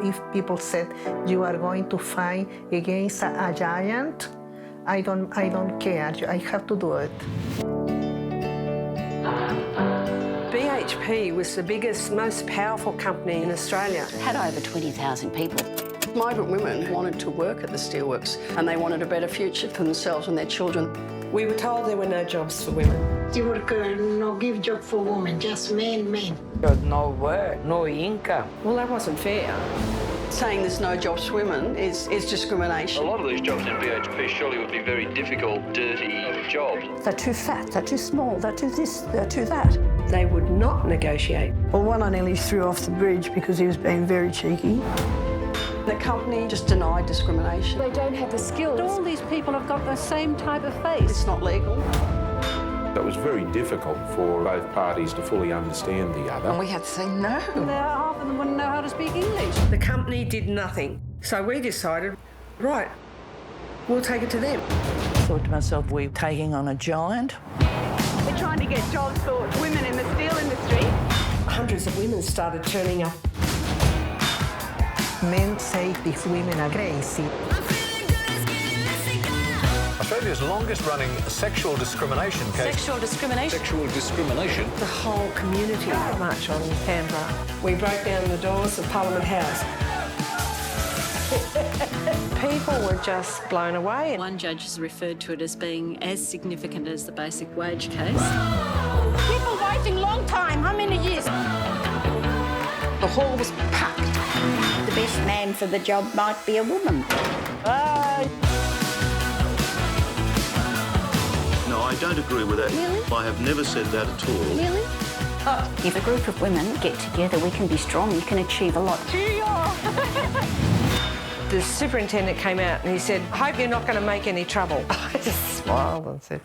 If people said you are going to fight against a giant, I don't care. I have to do it. BHP was the biggest, most powerful company in Australia. Had over 20,000 people. Migrant women wanted to work at the steelworks and they wanted a better future for themselves and their children. We were told there were no jobs for women. Steelworker no give job for women, just men. No work, no income. Well, that wasn't fair. Saying there's no jobs for women is discrimination. A lot of these jobs in BHP surely would be very difficult, dirty jobs. They're too fat, they're too small, they're too this, they're too that. They would not negotiate. Well, one I nearly threw off the bridge because he was being very cheeky. The company just denied discrimination. They don't have the skills. All these people have got the same type of face. It's not legal. It was very difficult for both parties to fully understand the other. And we had to say no. Half of them wouldn't know how to speak English. The company did nothing. So we decided, right, we'll take it to them. I thought to myself, we're taking on a giant. We're trying to get jobs for women in the steel industry. Hundreds of women started turning up. Men say these women are crazy. Australia's longest-running sexual discrimination case. Sexual discrimination? Sexual discrimination. The whole community marched on Canberra. We broke down the doors of Parliament House. People were just blown away. One judge has referred to it as being as significant as the basic wage case. People waiting long time. How many years? The hall was packed. The best man for the job might be a woman. No, I don't agree with that. Really? I have never said that at all. Really? If a group of women get together, we can be strong, we can achieve a lot. The superintendent came out and he said, I hope you're not going to make any trouble. I just smiled and said,